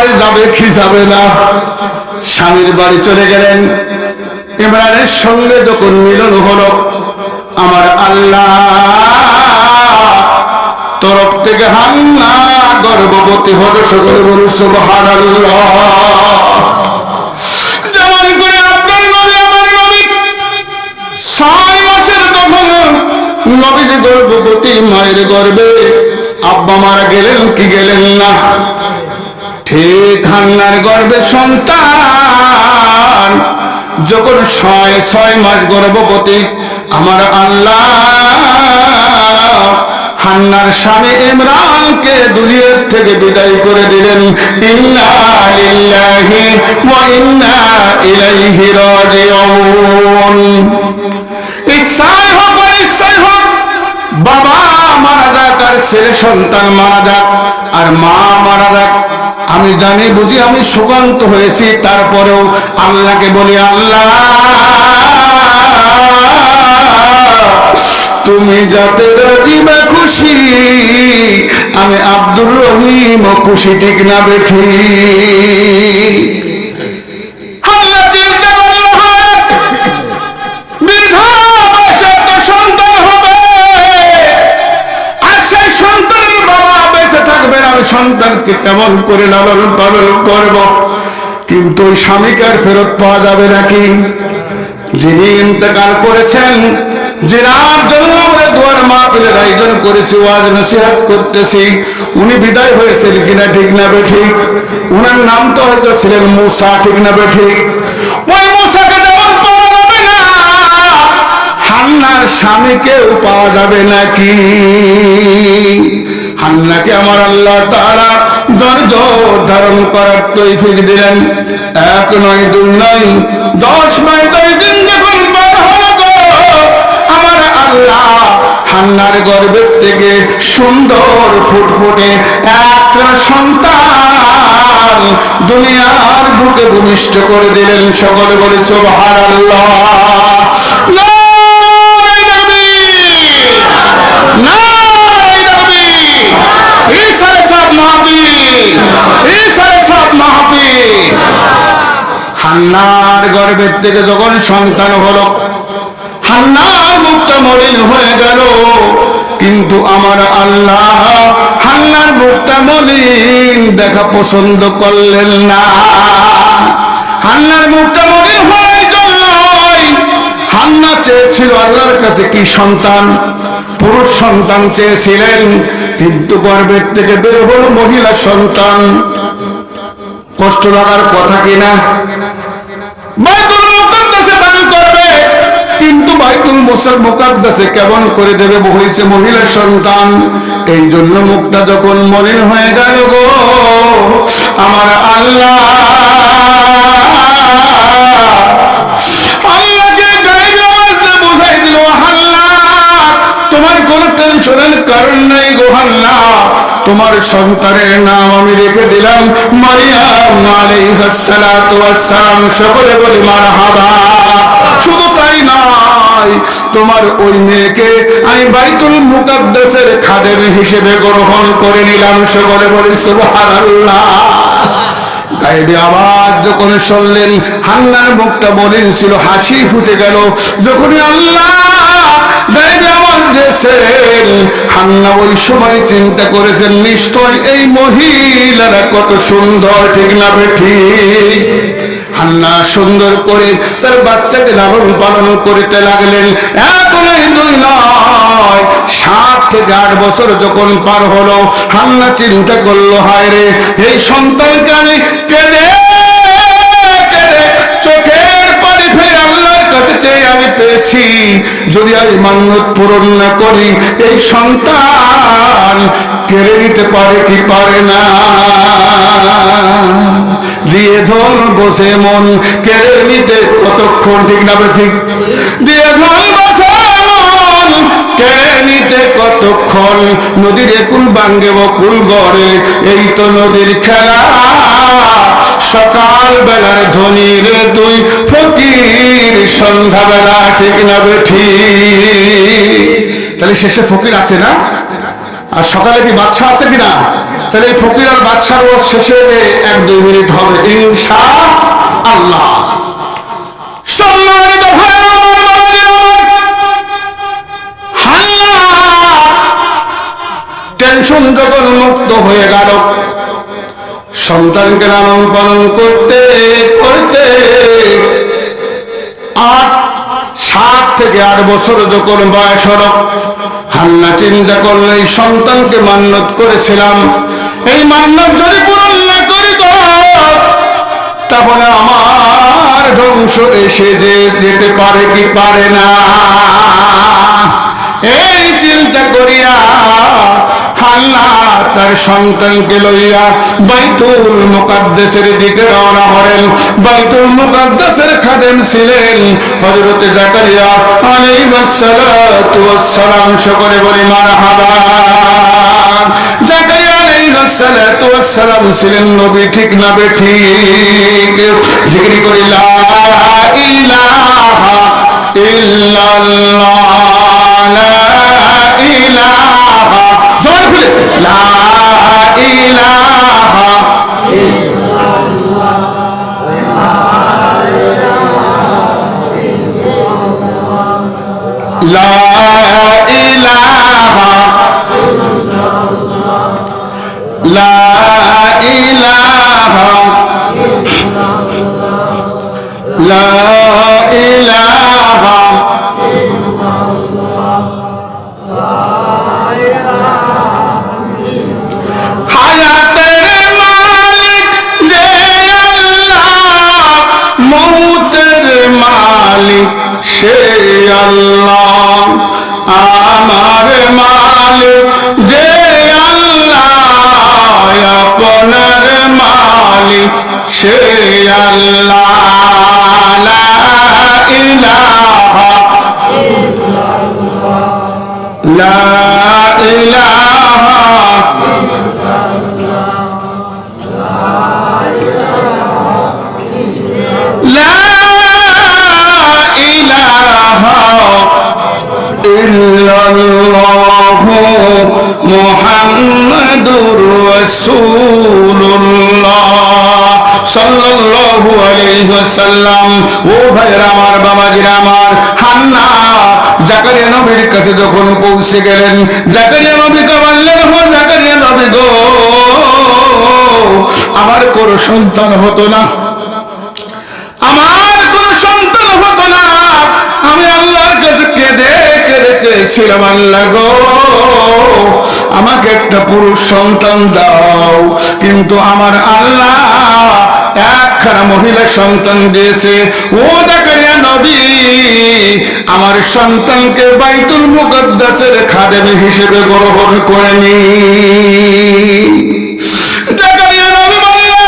বাড়ি যাবে কি যাবে না। স্বামীর বাড়ি চলে গেলেন। ইমরানের সঙ্গে যখন মিলন হলো, আমার আল্লাহ তরফ থেকে হান্না গর্ভবতী হলো। সকলে বলুন সুবহানাল্লাহ। যেমন করে আপনার নবী আমার নবী 6 মাসের তখন নবীজি গর্ভবতী মায়ের গর্ভে আব্বা মারা গেলেন কি গেলেন না, ঠিক হান্নার গর্ভে সন্তান যখন 6 মাস গর্ভবতী, আমার আল্লাহ হান্নার স্বামী ইমরানকে দুনিয়ার থেকে বিদায় করে দিলেন। ইন্না লিল্লাহি ওয়া ইন্না ইলাইহি রাজিউন। ইচ্ছাই হোক অনিচ্ছাই হোক, বাবা মারা যাক আর ছেলে সন্তান মারা যাক আর মা মারা যাক, আমি জানি বুঝি আমি সুকান্ত হয়েছি, তারপরেও আল্লাহকে বলি আল্লাহ তুমি যাতে রাজি বা খুশি, আমি আব্দুর রহিম খুশি, ঠিক না বেঠি? সন্তানকে কেমন করে লালন পালন করব, কিন্তু ওই স্বামীকে আর ফেরত পাওয়া যাবে নাকি? যিনি ইন্তেকাল করেছেন, যিনার জন্য আমরা দোয়ার মাহফিলের আয়োজন করেছি, ওয়াজ নসিহত করতেছি, উনি বিদায় হয়েছেন কিনা, ঠিক না বেঠিক? উনার নাম তো হয়তো ছিলেন মুসা, ঠিক না বেঠিক? ওই মুসাকে যেমন পাওয়া যাবে না, হান্নার স্বামীকেও পাওয়া যাবে নাকি? হান্নাকে আমার আল্লাহ তাআলা ধৈর্য ধারণ করার তৌফিক দিলেন। 1 নয় 2 নয় 10 নয় 10 দিন যখন পার হলো গো, আমার আল্লাহ হান্নার গর্ভের থেকে সুন্দর ফুটফুটে একটা সন্তান দুনিয়ার বুকে ভূমিষ্ঠ করে দিলেন। সকলে বলে সুবহানাল্লাহ। হান্নার গর্ভের থেকে যখন সন্তান হলো, হান্নার মুখটা মলিন হয়ে গেল, কিন্তু আমার আল্লাহ হান্নার মুখটা মলিন দেখা পছন্দ করলেন না। হান্নার মুখটা মলিন হয়ে জন্যই হান্না চেয়েছিল আল্লাহর কাছে কি সন্তান, পুরুষ সন্তান চেয়েছিলেন, কিন্তু গর্ভের থেকে বের হলো মহিলা সন্তান। কষ্ট লাগার কথা কিনা? বাইতুল মুকাদ্দাসে দান করবে, কিন্তু বাইতুল মুকাদ্দাসে কেমন করে দেবে, হয়েছে মহিলা সন্তান। এই জন্য মুখটা যখন মলিন হয়ে গেল গো, আমার আল্লাহ আল্লাহকে গায়েবে আওয়াজ দিয়ে বুঝাই দিল, আল্লাহ তোমার কোনো টেনশনের কারণ নাই গো, আল্লাহ তোমার সন্তানের নাম আমি রেখে দিলাম মারিয়াম আলাইহিস সালাতু ওয়াস সালাম। সকলে বলি মারহাবা। শুধু তাই নয়, তোমার ওই মেয়েকে আমি বাইতুল মুকাদ্দাসের খাদেম হিসেবে গ্রহণ করে নিলাম। সকলে বলি সুবহানাল্লাহ। গায়েবে আওয়াজ যখন শুনলেন, হান্নার মুখটা মলিন ছিল, হাসি ফুটে গেল। যখনই আল্লাহ গায়েবে আওয়াজ দিয়েছেন, হান্না ওই সময় চিন্তা করেছেন নিশ্চয় এই মহিলারা কত সুন্দর, ঠিক না বেঠিক? হান্না সুন্দর করে তার বাচ্চাকে লালন পালন করতে লাগলেন। 1 নয় 2 নয় 7 থেকে 8 বছর যখন পার হলো, হান্না চিন্তা করলো, হায় রে এই সন্তানকে আমি কেঁদে কেঁদে চোখের পানি ফেলে আল্লাহর কাছে চেয়ে আমি পেয়েছি, যদি আমি মান্যত পূরণ না করি এই সন্তান কেড়ে নিতে পারে কি পারে না? দিয়ে ধন বসে মন কেড়ে নিতে কতক্ষণ, ঠিক না ঠিক? দিয়ে ধন বসে মন কেড়ে নিতে কতক্ষণ, নদীর কুল ভাঙ্গে বকুল গড়ে, এই তো নদীর খেলা। সকাল বেলার ধনির 2 ফকির সন্ধ্যাবেলা, ঠিক না বেঠি? তাহলে শেষে ফকির আছে না? আর সকালে কি বাদশা আছে কিনা? তাহলে এই ফকির আর বাদশার ওর শেষে 1-2 মিনিট হবে ইনশাআল্লাহ। সম্মানিত ভাই টেনশন যখন মুক্ত হয়ে গেল, সন্তানকে লালন পালন করতে করতে 7 থেকে 8 বছর যখন বয়স হল, হান্না চিন্তা করলো এই সন্তানকে মান্নত করেছিলাম, এই মান্নত যদি পূরণ না করি তো তাহলে আমার ধ্বংস এসে যেতে পারে কি পারে না। এই চিন্তা করিয়া হান্না তার সন্তানকে লইয়া বাইতুল মুকাদ্দাসের দিকে রওনা হলেন। বাইতুল মুকাদ্দাসের খাদেম ছিলেন হযরত জাকারিয়া আলাইহিস সালাতু ওয়াস সালাম। সকলে বলি মারহাবা। জাকারিয়া আলাইহিস সালাতু ওয়াস সালাম ছিলেন নবী, ঠিক না বেঠিক? জিকির করি লা ইলাহা ইল্লাল্লাহ, লা ইলাহা, জোরে খুলে লা ইলাহা ইল্লাল্লাহ, লা ইলাহা ইল্লাল্লাহ, লা ইলাহা ইল্লাল্লাহ, লা ইলাহা ইল্লাল্লাহ, হায়াতের মালিক যে আল্লাহ, মৌতের মালিক সে আল্লাহ, আমার মালিক যে আল্লাহ, আপনার মালিক সে আল্লাহ, লা ইলাহা ইল্লাল্লাহ, লা ইলাহা ইল্লাল্লাহ, লা ইলাহা ইল্লাল্লাহ, মুহাম্মাদুর রাসূলুল্লাহ সাল্লাল্লাহু আলাইহি ওয়াসাল্লাম। ও ভাইরা আমার, বাবাজিরা আমার, হান্না জাকারিয়া নবীর কাছে যখন পৌঁছে গেলেন, জাকারিয়া নবীকে বললেন, ও জাকারিয়া নবী গো, আমার কোনো সন্তান হতো না, আমার কোনো সন্তান হতো না, আমি আল্লাহর কাছে কেঁদে কেঁদে চেয়েছিলাম, আল্লাহ গো আমাকে একটা পুরুষ সন্তান দাও, কিন্তু আমার আল্লাহ একখানা মহিলা সন্তান দিয়েছে। ও জাকারিয়া নবী, আমার সন্তানকে বাইতুল মুকাদ্দাসের খাদেম হিসেবে গ্রহণ করে নি। জাকারিয়া নবী বললেন,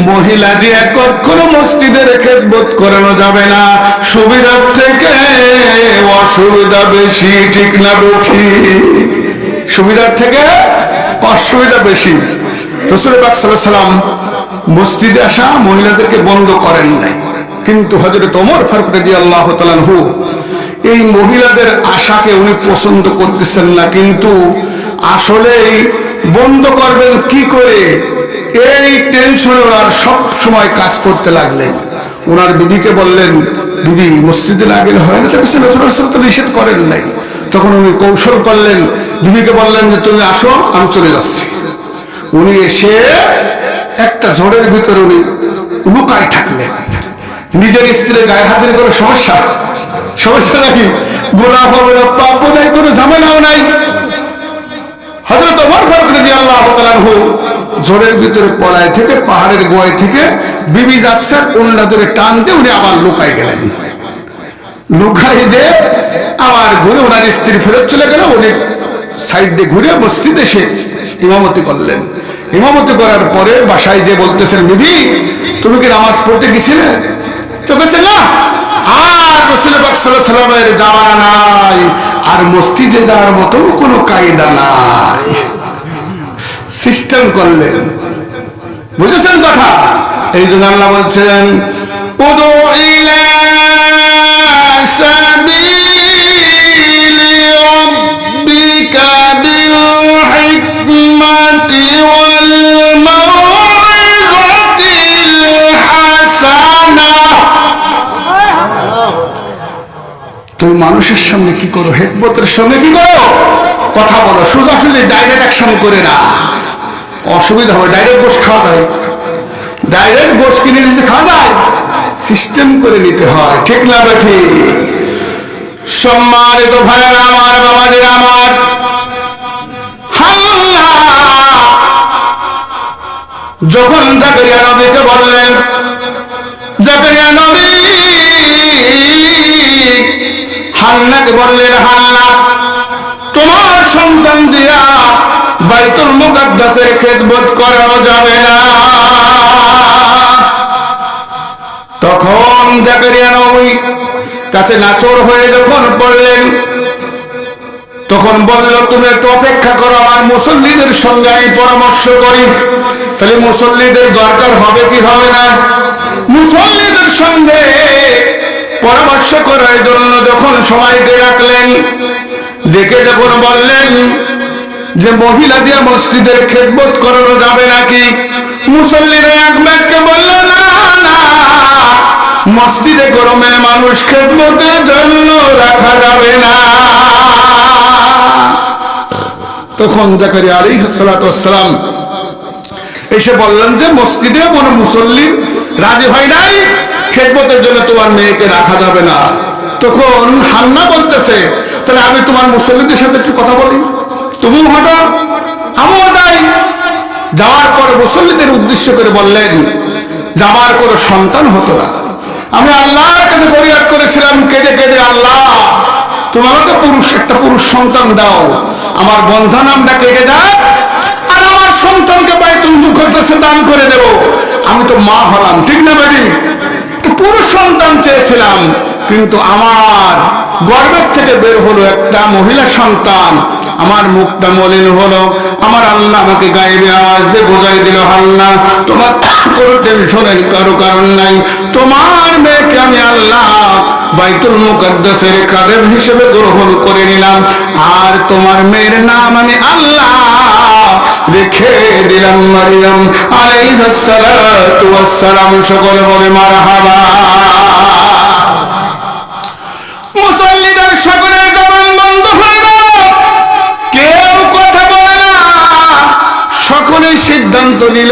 মহিলা দিয়ে কখনো মসজিদের খেদমত করানো যাবে না, সুবিধার থেকে অসুবিধা বেশি, ঠিক না বেঠিক? সুবিধার থেকে অসুবিধা বেশি। রাসূল পাক সাল্লাল্লাহু আলাইহি ওয়াসাল্লাম মসজিদে আসা মহিলাদেরকে বন্ধ করেন নাই, কিন্তু হযরত ওমর ফারুক রাদিয়াল্লাহু তাআলা আনহু এই মহিলাদের আশাকে উনি পছন্দ করতেছেন না, কিন্তু আসলেই বন্ধ করবেন কি করে, এই টেনশনে ওনার সব সময় কাজ করতে লাগলেন। ওনার বিবিকে বললেন, বিবি মসজিদে না গেলে হয় না, তাকে রাসূল সাল্লাল্লাহু আলাইহি ওয়াসাল্লাম নিষেধ করেন নাই। তখন উনি কৌশল করলেন, বিবিকে বললেন যে তুমি আসো, আমি চলে যাচ্ছি। উনি এসে একটা ঝড়ের ভিতরে উনি লুকায় থাকলেন। নিজের স্ত্রীর গায়ে হাতের কোনো সমস্যা সমস্যা নাকি? গুনাহ হবে না, পাপ নাই, কোনো ঝামেলাও নাই। হযরত ওমর ফারুক রাদিয়াল্লাহু তাআলা আনহু ঝড়ের ভিতরে পলায় থেকে, পাহাড়ের গোয়ায় থেকে বিবি যাচ্ছে, ওন্না ধরে টান দিয়ে উনি আবার লুকায় গেলেন। লুকায় যে আবার ঘুরে ওনার স্ত্রী ফেরত চলে গেল, উনি সাইড দিয়ে ঘুরে মসজিদে এসে ইমামতি করলেন। ইমামতি করার পরে বাসায় যে বলতেছেন, বিবি তুমি কি নামাজ পড়তে গেছিলে? তো বলছে না, আর রাসূল পাক সাল্লাল্লাহু আলাইহি ওয়াসাল্লামের জামানা নাই, আর মসজিদে যাওয়ার মতো কোনো কায়দা নাই। সিস্টেম করলেন, বুঝেছেন কথা? এই জন্য আল্লাহ বলছেন, উদু ইলা সাবিলি তুমি মানুষের সামনে কি করো, হেকমতের সঙ্গে কি করো, কথা বলো, সোজাসুজি ডাইরেক্ট অ্যাকশন করে না, অসুবিধা হবে। ডাইরেক্ট গোশ খাওয়া যায়, ডাইরেক্ট গোশ কিনে নিচে খাওয়া যায়, সিস্টেম করে নিতে হয়, ঠিক না বেঠি? সম্মানিত ভাইয়েরা আমার, বাবাজিরা আমার, যখন জাকারিয়া নবীকে বললেন, জাকারিয়া নবী হান্নাকে বললেন, হান্না তোমার সন্তান দিয়া বাইতুল মুকাদ্দাসের খেদমত করানো যাবে না। তখন জাকারিয়া নবী কাছে নাসর হয়ে যখন পড়লেন, তখন বলল, তুমি একটু অপেক্ষা করো, আমার মুসল্লিদের সঙ্গে আমি পরামর্শ করি। তাহলে মুসল্লিদের দরকার হবে কি হবে না? মুসল্লিদের সঙ্গে পরামর্শ করার জন্য যখন সবাইকে ডাকলেন, ডেকে যখন বললেন যে মহিলা দিয়ে মসজিদের খেদমত করানো যাবে নাকি, মুসল্লিরা এক বাক্যে বলল, না না, মসজিদে কোনো মেয়ে মানুষ খেদমতের জন্য রাখা যাবে না। তখন জাকারিয়া আলাইহিস সালাতু ওয়াস সালাম এসে বললেন যে মসজিদে কোনো মুসল্লি রাজি হয় নাই, খেদমতের জন্য তোমার মেয়েকে রাখা যাবে না। তখন হান্না বলতেছে, তাহলে আমি তোমার মুসল্লিদের সাথে একটু কথা বলি, তুমিও হাঁটো আমিও যাই। যাওয়ার পর মুসল্লিদের উদ্দেশ্য করে বললেন যে আমার কোনো সন্তান হতো না, আমি আল্লাহর কাছে ফরিয়াদ করেছিলাম কেঁদে কেঁদে, আল্লাহ তুমি আমাকে একটা পুরুষ সন্তান দাও, আমার বন্ধা নামটা কেটে দাও আর আমার সন্তানকে বাইতুল মুকাদ্দাসে দান করে দেব। আমি তো মা হলাম, ঠিক না বেটি? পুরুষ সন্তান চেয়েছিলাম, কিন্তু আমার গর্ভের থেকে বের হলো একটা মহিলা সন্তান, আমার মুখটা মলিন হলো। আমার আল্লাহ আমাকে গায়েবে আওয়াজ দিয়ে বোঝাই দিল, আল্লাহ তোমার কোনো টেনশনের কারো কারণ নাই, তোমার মেয়েকে আমি আল্লাহ বাইতুল মুকাদ্দাসের খাদেম হিসেবে গ্রহণ করে নিলাম, আর তোমার মেয়ের নাম আমি আল্লাহ রেখে দিলাম মারিয়াম আলাইহিস সালাতু ওয়াস সালাম। সকলে বলে মারহাবা। মুসল্লিদের সকলের জবান বন্ধ হয়ে গেল, কেউ কথা বলে না। সকলেই সিদ্ধান্ত নিল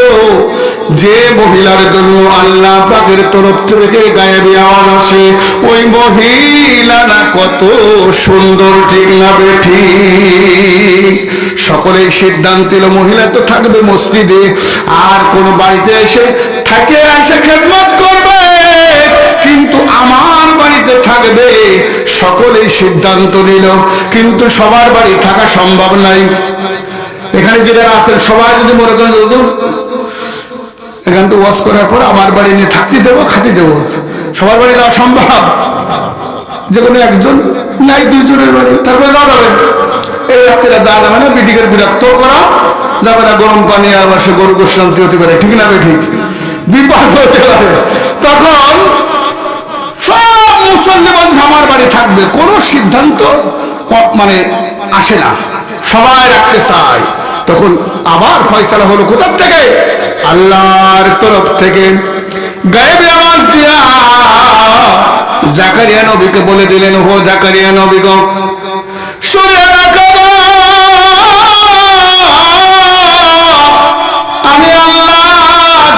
যে মহিলার জন্য আল্লাহ পাকের তরফ থেকে গায়েবী আওয়াজ আসে, ওই মহিলা না কত সুন্দর, ঠিক না বেঠি? সকলেই সিদ্ধান্ত নিল মহিলা তো থাকবে মসজিদে, আর কোন বাড়িতে এসে থাকে এসে খেদমত করবে, কিন্তু আমার বাড়িতে থাকবে। সকলেই সিদ্ধান্ত নিল, কিন্তু সবার বাড়ি থাকা সম্ভব নাই। এখানে যারা আছেন সবাই যদি মনে করেন এখান তো ওয়াজ করার পর আমার বাড়ি নিয়ে থাকতে দেবো, খাতে দেবো, সবার বাড়ি যাওয়া সম্ভব? যে কোনো একজন নাই দুইজনের বাড়ি, তারপরে যাওয়া যাবে। এই রাত্রিরা যাওয়া যাবে না, বিটিকের বিরক্ত করা যাবে না, গরম পানি আবার সে গরু গোশান্তি হতে পারে, ঠিক না? ঠিক বিপদ হতে পারে। তখন সব মুসল্লি বলছে আমার বাড়ি থাকবে, কোনো সিদ্ধান্ত মানে আসে না, সবাই রাখতে চায়। তখন আবার ফয়সালা হলো কোথার থেকে? আল্লাহর তরফ থেকে গায়েবী আওয়াজ দিয়া জাকারিয়া নবীকে বলে দিলেন, হো জাকারিয়া নবী গো, শুনে রাখো, আমি আল্লাহ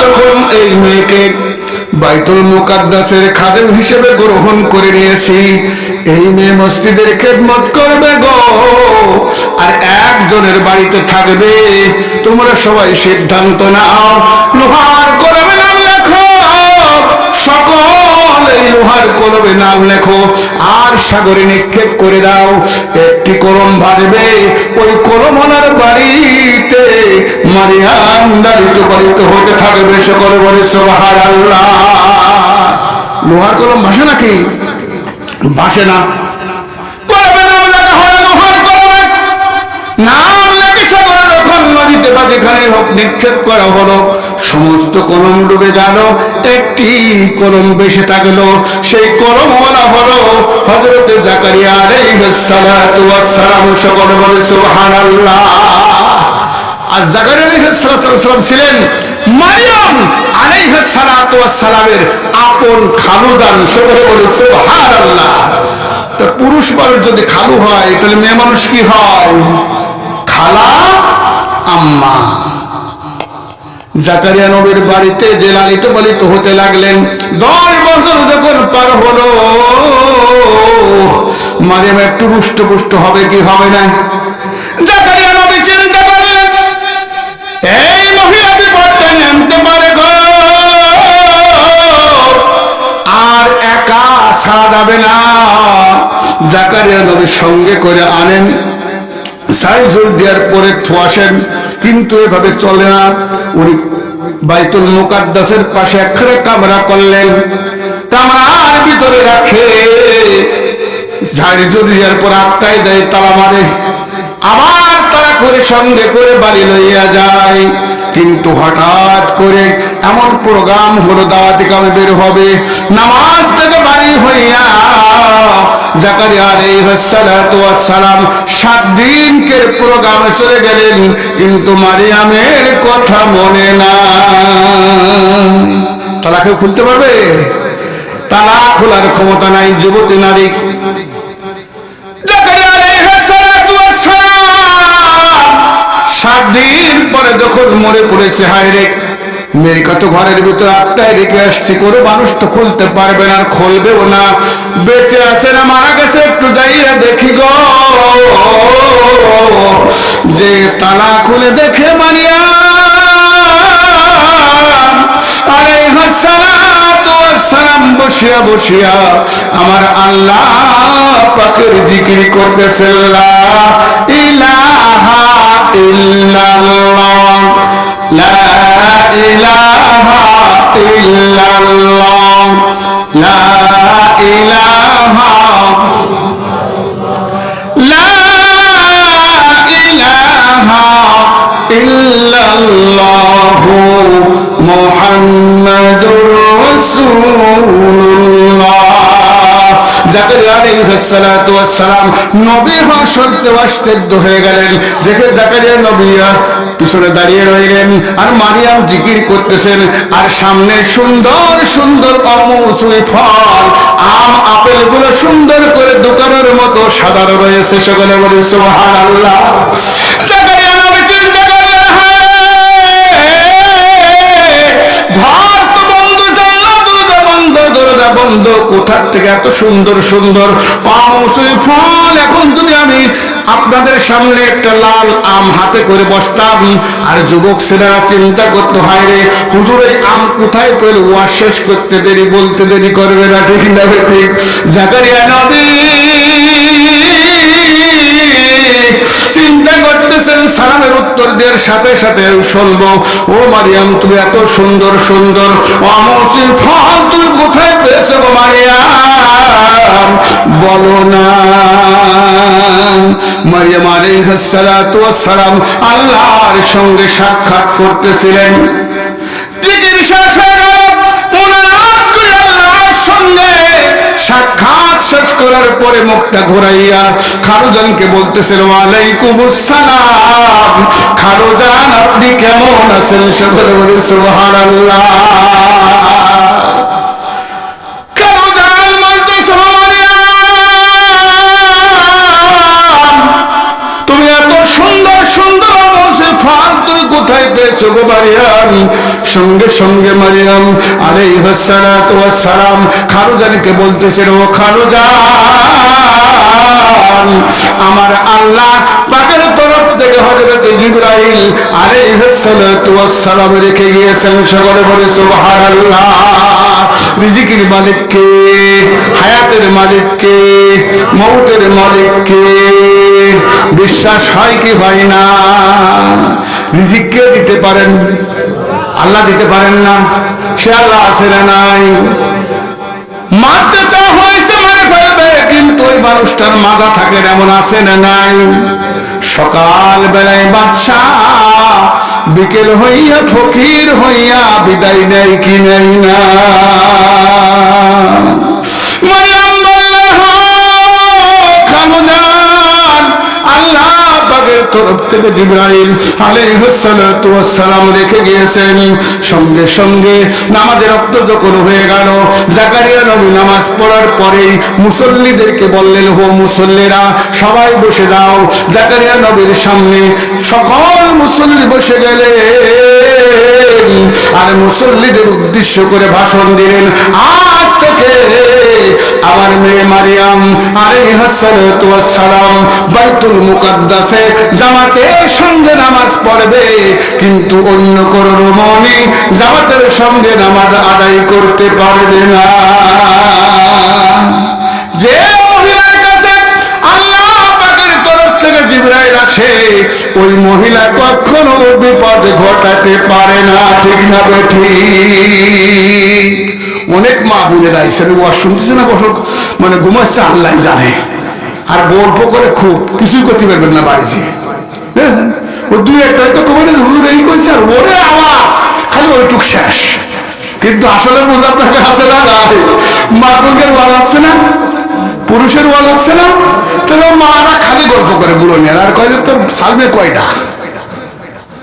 যখন এই মেয়েকে বাইতুল মুকাদ্দাসের খাদেম হিসেবে গ্রহণ করে নিয়েছি, এই মেয়ে মসজিদের খেদমত করবে গো, আর একজনের বাড়িতে থাকবে। তোমরা সবাই সিদ্ধান্ত নাও, লোহার কলমে নাম লেখো, সকলে লোহার কলমে নাম লেখো, আর সাগরে নিক্ষেপ করে দাও। একটি কলম ভাসবে, ওই কলম ওনার বাড়িতে মারিয়াম লালিত পালিত হতে থাকবে। সকলে বলে সুবহানাল্লাহ। লোহার কলম ভাসে নাকি? ভাসে না। কলমে নাম লেখা হয়, লোহার কলমে নাম লেখে সাগরে যখন নদীতে বা যেখানে হোক নিক্ষেপ করা হলো, সমস্ত কলম ডুবে গেল, একটি কলম বেঁচে থাকলো। সেই কলম হলো হযরত জাকারিয়া আলাইহিস সালাতু ওয়াস সালাম। সকলে বলে সুবহানাল্লাহ। আর জাকারিয়া আলাইহিস সালাম ছিলেন মারিয়াম আলাইহিস সালাতু ওয়াস সালামের আপন খালুজান। সকলে বলে সুবহানাল্লাহ। তা পুরুষ মানুষ যদি খালু হয় তাহলে মেয়ে মানুষ কি হয়? খালা আম্মা। জাকারিয়া নবীর বাড়িতে যে লালিত পালিত হতে লাগলেন, 10 বছর যখন পার হলো, মারিয়াম একটু রুষ্টপুষ্ট হবে কি হবে না? জাকারিয়া নবী চিন্তা করলেন এই মহিলা বিপদটা নামতে পারে গো, আর একা আসা যাবে না। জাকারিয়া নবীর সঙ্গে করে আনেন, সাইজুল দেওয়ার পরে থুয়াসেন, কিন্তু এভাবে চলে না। উনি বাইতুল মুকাদ্দাসের পাশে একখানে কামরা করলেন, কামরার ভিতরে রাখে, ঝাড়ি দেওয়ার পর আটটায় দেয়, তালা মারে, আবার তারা করে সঙ্গে করে বাড়ি লইয়া যায়। কিন্তু হঠাৎ করে এমন প্রোগ্রাম হলো, দাওয়াতি কামে বের হবে, নামাজ থেকে বাড়ি হইয়া জাকারিয়া আলাইহিস সালাতু ওয়াস সালাম 7 দিনকের প্রোগ্রামে চলে গেলেন, কিন্তু মারিয়ামের কথা মনে না। তালা কেউ খুলতে পারবে? তালা খোলার ক্ষমতা নাই যুবতী নারী। জাকারিয়া আলাইহিস সালাতু ওয়াস সালাম 7 দিন পরে যখন মরে পড়েছে, হায় রে মেয়েকে তো ঘরের ভিতরে আটটায় রেখে আসছে, কোনো মানুষ তো খুলতে পারবে না, আর খুলবেও না। বেঁচে আছে না মারা গেছে একটু যাইয়া দেখি গো। যে তালা খুলে দেখে মারিয়াম আলাইহিস সালাতু ওয়াস সালাম বসিয়া বসিয়া আমার আল্লাহ পাকের জিকির করতেছে, লা ইলাহা ইল্লাল্লাহ, লা ইলাহা ইল্লাল্লাহ, লা ইলাহা, লা ইলাহা ইল্লাল্লাহু মুহাম্মাদুর রাসূলুল্লাহ। জাকারিয়া আলাইহিস সালাতু ওয়াস সালাম নবী হওয়ার শর্তে ওয়াসিদ্ধ হয়ে গেলেন। দেখে জাকারিয়া নবী পিছনে দাঁড়িয়ে রইলেন, আর মারিয়াম জিকির করতেছেন, আর সামনে সুন্দর সুন্দর অমৌসুমী ফল, আম আপেল গুলো সুন্দর করে দোকানের মতো সাজানো রয়েছে। সকলে বলি সুবহানাল্লাহ। জাকারিয়া নবী চিন্তা করলেন, ঘর তো বন্ধ, জানলা দরজা বন্ধ, দরজা বন্ধ, কোথা থেকে এত সুন্দর সুন্দর অমৌসুমী ফল? এখন যদি আমি আপনাদের সামনে একটা লাল আম হাতে করে বসতাম, আর যুবক ছেলেরা চিন্তা করতে হয় রে হুজুর এই আম কোথায় পেল, ওয়াজ শেষ করতে দেরি, বলতে দেরি করবে না, ঠিক না ঠিক? জাকারিয়া নবী চিন্তা করতেছেন, সালামের উত্তর দেওয়ার সাথে সাথে শুনবো, ও মারিয়াম তুমি এত সুন্দর সুন্দর অমৌসুমী ফল তুমি কোথায় পেয়েছো গো মারিয়াম, বলো না। মারিয়াম আলাইহিস সালাতু ওয়াস সালাম আল্লাহর সঙ্গে সাক্ষাৎ করতেছিলেন। জিকির শেষ হয়ে গেল, মুনাজাত করে আল্লাহর সঙ্গে সাক্ষাৎ শেষ করার পরে মুখটা ঘুরাইয়া খালুজানকে বলতেছিল, ওয়ালাইকুমুস সালাম, খালুজান আপনি কেমন আছেন? সকলে বলি সুবহানাল্লাহ। সঙ্গে সঙ্গে মারিয়াম আলাইহিস সালাতু ওয়াস সালাম খালুজানকে বলতেছিল, ও খালুজান আমার আল্লাহ পাকের তরফ থেকে হযরত জিবরাইল আলাইহিস সালাতু ওয়াস সালাম রেখে গিয়েছেন। সকলে বলে সুবহানাল্লাহ। রিজিকের মালিক কে? হায়াতের মালিক কে? মউতের মালিক কে? বিশ্বাস হয় কি হয় না? রিজিক কে দিতে পারেন? আল্লাহ দিতে পারেন না? সে আল্লাহ আছে না নাই? মারতে চাওয়া হয়েছে মারে ফেলবে, কিন্তু ওই মানুষটার মাজা থাকে এমন আছে না নাই? সকাল বেলায় বাদশা, বিকেল হইয়া ফকির হইয়া বিদায় নেই কি নেই না? মারিয়াম বলল, খালুজান আল্লাহ পাকের তরফ থেকে জিবরাইল আলাইহিস সালাতু ওয়াস সালাম রেখে গিয়েছেন। সঙ্গে সঙ্গে নামাজের রক্ত যখন হয়ে গেল, জাকারিয়া নবী নামাজ পড়ার পরেই মুসল্লিদেরকে বললেন, হো মুসল্লিরা সবাই বসে যাও। জাকারিয়া নবীর সামনে সকল মুসল্লি বসে গেলেন আর মুসল্লিদের উদ্দেশ্য করে ভাষণ দিলেন, আজ থেকে আমার মেয়ে মারিয়াম আলাইহিস সালাতু ওয়াস সালাম বাইতুল মুকাদ্দাসে জামাতের সঙ্গে নামাজ পড়বে, কিন্তু অন্য কোন রমণী জামাতের সঙ্গে নামাজ আদায় করতে পারবে না। যে মহিলার কাছে আল্লাহ পাকের তরফ থেকে জিবরাইল আসে, ওই মহিলা কখনো বিপদ ঘটাতে পারে না। ঠিক না ঠিক? অনেক মা বোনেরা এসে ওয়াজ শুনতেছে না, বসে মানে ঘুমাচ্ছে, আল্লাহ জানে। আর গল্প করে খুব কিছুই করতে পারবেন না বাড়িতে, বুঝেছেন? ও দুই একটা তো তোমার হুজুর এই কইছে আর ওরে আওয়াজ খালি ওইটুক শেষ, কিন্তু আসলে বোঝার দরকার আছে না? মা বোনের ওয়াজ আসছে না, পুরুষের ওয়াজ আসছে না, তবে মারা খালি গল্প করে বুড়ো নিয়ে আর কয় তোর সালবে কয়টা,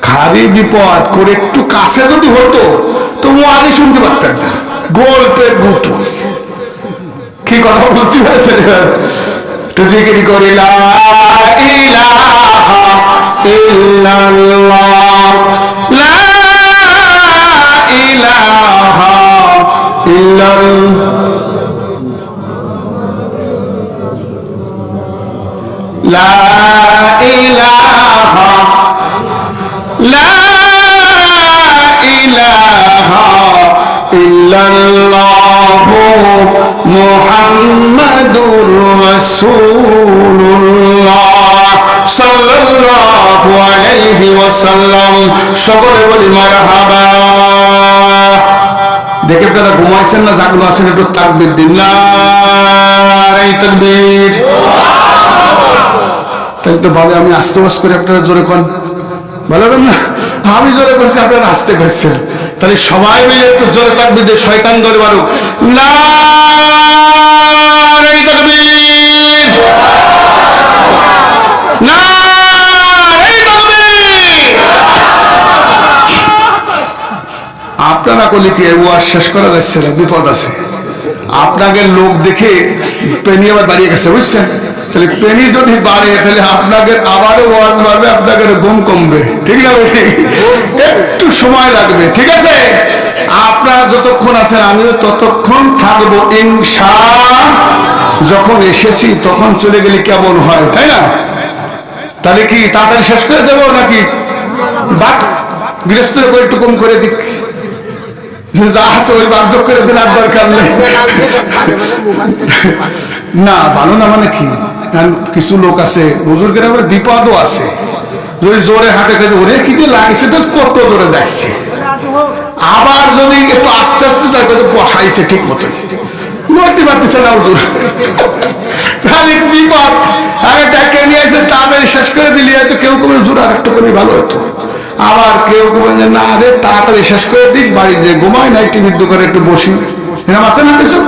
খালি বিপদ করে একটু কাছে যদি হতো তো ও আগে শুনতে পারতেন না, গল্পের গুতো। কি কথা বুঝতে পেরেছেন? তো জিকির করি লা ইলাহা ইল্লাল্লাহ, লা ইলাহা ইল্লাল্লাহ, লা ইলাহা, লা ইলাহা ইল্লাল্লাহ মুহাম্মাদুর রাসূলুল্লাহ সাল্লাল্লাহু আলাইহি ওয়াসাল্লাম। সকলে বলি মারহাবা। দেখে আপনারা ঘুমাইছেন না, জাগলো আছেন, একটু তাকবীর দিন, নারে তাকবীর। তাই তো ভালো, আমি আস্তে আস্তে করে আপনারা জোরে কোন ভালো হবে না? আমি জোরে করছি, আপনারা আস্তে করছেন, তাহলে সবাই মিলে একটু জোরে তাকবীর দিয়ে শয়তান ধরে মারুক, নারে তাকবীর, নারে তাকবীর। আপনারা করলে কি ওয়াজ শেষ করা যাচ্ছে না, বিপদ আছে। আপনাদের লোক দেখে পেনি আবার বাড়িয়ে গেছে, বুঝছেন? তাহলে পেনি যদি বাড়ে তাহলে আপনাদের আবারও ওয়াজ বাড়বে, আপনাদের ঘুম কমবে। ঠিক না? একটু সময় লাগবে, ঠিক আছে? আপনারা যতক্ষণ আছেন আমিও ততক্ষণ থাকবো ইনশাআল্লাহ। যখন এসেছি তখন চলে গেলে কেমন হয়, তাই না? তাহলে কি তাড়াতাড়ি শেষ করে দেবো নাকি বাট গৃহস্থের করে একটু কম করে দিক, যা আছে ওই বাধ্য করে দিন, আর দরকার নেই। না ভালো না, মানে কি কিছু লোক আছে বুজুর্গের আবার বিপদও আছে, যদি জোরে হাঁটে খেতে ওরে কি দিয়ে লাগছে তো কত জোরে যাচ্ছে, আবার যদি একটু আস্তে আস্তে তারপরে বসাইছে ঠিক মতোই নড়তে পারতেছে না হুজুর, তাহলে বিপদ। আগে ডেকে নিয়ে এসে তাড়াতাড়ি শেষ করে দিলি, হয়তো কেউ কেউ হুজুর আর একটু করে ভালো হতো, আবার কেউ কেউ না আরে তাড়াতাড়ি শেষ করে দিস, বাড়ি যে ঘুমাই নাই টিভির দোকানে একটু বসি, এরকম আছে না কিছু?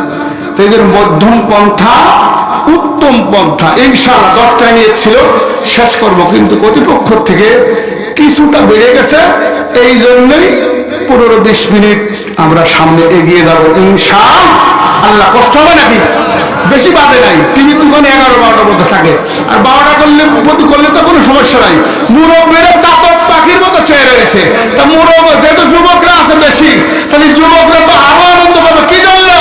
তো এদের মধ্যম পন্থা উত্তম পন্থা। ইনশাআল্লাহ 10টায় নিয়েছিল শেষ করব, কিন্তু কর্তৃপক্ষ থেকে কিছুটা বেড়ে গেছে, এই জন্যই 15-20 মিনিট আমরা সামনে এগিয়ে যাব ইনশাআল্লাহ। কষ্ট হবে নাকি? বেশি বাদে নাই, টিভির দোকানে 11-12টার মধ্যে থাকে, আর 12টা করলে তো কোনো সমস্যা নাই। মুরব্বীরা চাতক পাখির মতো চেয়ে রয়েছে, তা মুরব্বী যেহেতু যুবকরা আছে বেশি, তাহলে যুবকরা তো আরো আনন্দ পাবে। কি জানলো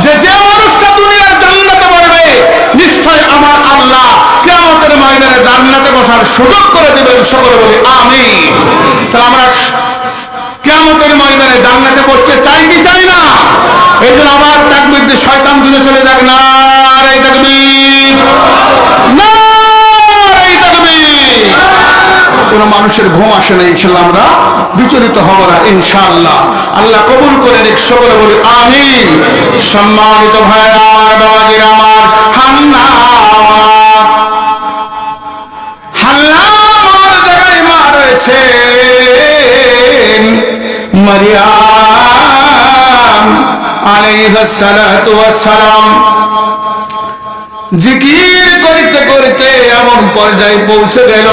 যে যে মানুষটা দুনিয়ার জান্নাতে পারবে, নিশ্চয় আমার আল্লাহ কিয়ামতের ময়দানে জান্নাতে বসার সুযোগ করে দেবেন। সকলে বলি আমিন। তাহলে আমরা কিয়ামতের ময়দানে জান্নাতে বসতে চাই কি চাই না? এই জন্য আবার তাকবীর দিয়ে শয়তান দূরে চলে যাক, নারে তাকবীর, নারে তাকবীর। কোন মানুষের ঘুম আসে না, ইনশাআল্লাহ আমরা বিচলিত হব না ইনশাআল্লাহ। আল্লাহ কবুল করে নিক, সকলে বলি আমিন। সম্মানিত ভাইরা আমার, বাবাজিরা আমার, হান্না আমার জায়গায় মা রয়েছে মারিয়াম আলাইহিস সালাতু ওয়াস সালাম। জিকির করতে করতে এমন পর্যায়ে পৌঁছে গেল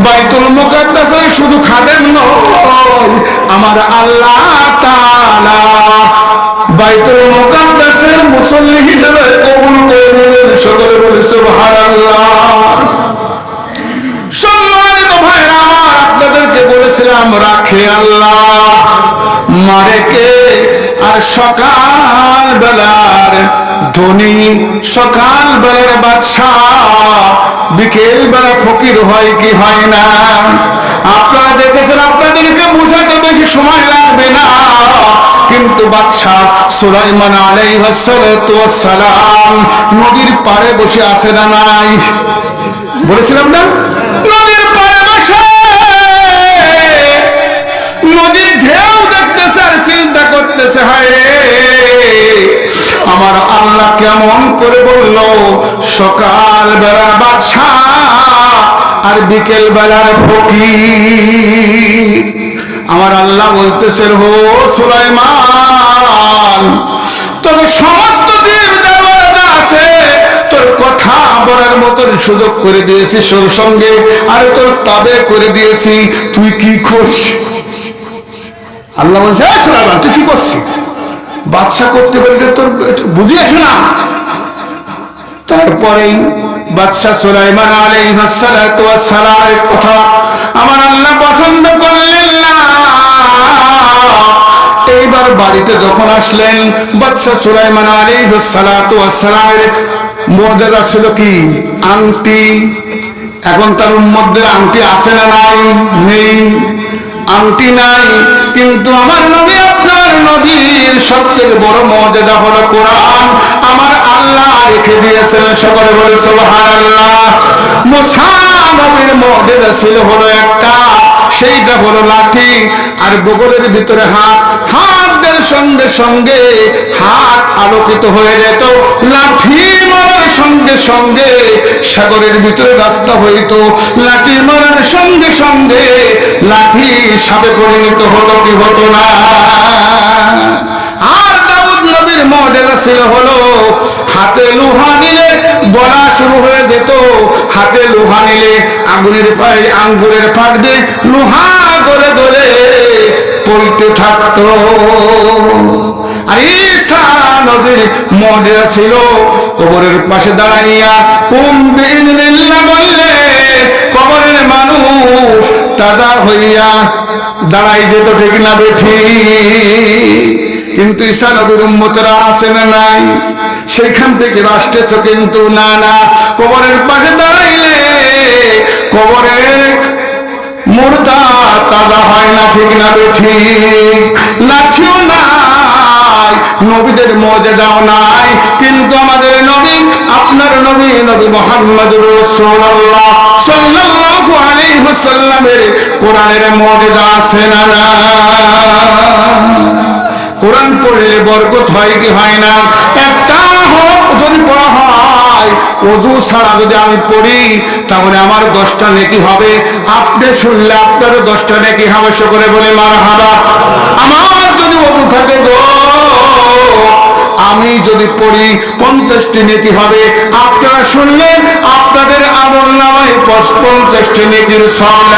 বাইতুল মুকাদ্দাসের শুধু খাদেম নয়, আমার আল্লাহ তাআলা বাইতুল মুকাদ্দাসের মুসল্লি হিসেবে কবুল করে নিলেন। সকলে বলে সুবহানাল্লাহ। সম্মানিত ভাইরা আমার, আপনাদেরকে বলেছিলাম রাখে আল্লাহ মারে কে, আর সকাল বেলার ধনী, সকাল বেলার বাদশা বিকেল বেলা ফকির হয় কি হয় না? আপনারা দেখেছেন, আপনাদেরকে বুঝাতে বেশি সময় লাগবে না, কিন্তু বাদশা সুলাইমান আলাইহিস সালাম নদীর পাড়ে বসে আছে না নাই? বলেছিলাম না, নদীর পাড়ে বসে নদীর ঢেউ দেখতেছে আর চিন্তা করতেছে, হায় রে আমার আল্লাহ কেমন করে বলল সকাল বেলার বাদশা আর বিকেল বেলার ফকির। আমার আল্লাহ বলতেছে, হো সুলাইমান, তবে সমস্ত জীব দেবতা আছে, তোর কথা বলার মতন সুযোগ করে দিয়েছি তোর সঙ্গে, আর তোর তাবে করে দিয়েছি, তুই কি করছিস? আল্লাহ বলছে, সুলাইমান তুই কি করছিস? বাদশা করতে পারলে তোর বুঝে আসে না? তারপরেই বাদশা সুলাইমান আলাইহিস সালামের কথা আমার আল্লাহ পছন্দ করলেন না। এইবার বাড়িতে যখন আসলেন, বাদশা সুলাইমান আলাইহিস সালামের মুআজিজা ছিল কি? আংটি। এখন তার উম্মতদের আংটি আছে না নাই? নেই, আংটি নাই। কিন্তু আমার নবী, আপনার নবীর সবথেকে বড় মুআজিজা হলো কোরআন। আমার আল্লাহ রেখে দিয়েছেন। সকলে বলে সুবহানাল্লাহ। মুসা নবীর মুআজিজা ছিল হলো একটা, সেইটা হলো লাঠি, আর বগলের ভিতরে হাত। হাতের সঙ্গে সঙ্গে হাত আলোকিত হয়ে যেত, লাঠি মারার সঙ্গে সঙ্গে সাগরের ভিতরে রাস্তা হইতো, লাঠি মারার সঙ্গে সঙ্গে লাঠি সাপে পরিণত হতো কি হতো না? আর দাউদ নবীর মুআজিজা ছিল হলো হাতে লোহা নিলে বলা শুরু হয়ে যেত, হাতে লোহা নিলে আঙ্গুরের ফাঁক দিয়ে লোহা গলে গলে পড়তে থাকতো। আর ঈসা নবীর মুআজিজা ছিল কবরের পাশে দাঁড়াইয়া কুম বিইذنিল্লাহ বললে কবরের মানুষ তাজা হইয়া দাঁড়াই যেত, ঠিক না বেঠি? কিন্তু ঈসা নবীর উম্মতরা আছে না নাই? সেইখান থেকে আসতেছে, কিন্তু না না, কবরের পাশে দাঁড়াইলে কবরের মুর্দা তাজা হয় না, ঠিক না বেঠি? লাঠিও নাই, নবীদের মুআজিজাও নাই, কিন্তু আমাদের নবী, আপনার নবী, নবী মুহাম্মদুর রাসূলুল্লাহ সাল্লাল্লাহু আলাইহি ওয়াসাল্লামের কোরআনের মুআজিজা আছে না না? কোরআন পড়লে বরকত হয় কি হয় না? একটা হরফ যদি পড়া হয়, ওযু ছাড়া যদি আমি পড়ি, তাহলে আমার 10টা নেকি হবে। আপনি শুনলে আপনারও 10টা নেকি হবে। সকলে বলে মারহাবা। আমার যদি ওযু থাকে গো, আমি যদি পড়ি 50টি নেকি হবে। আপনারা শুনলেন, আপনাদের আমলনামায় 50টি নেকির সওয়াব।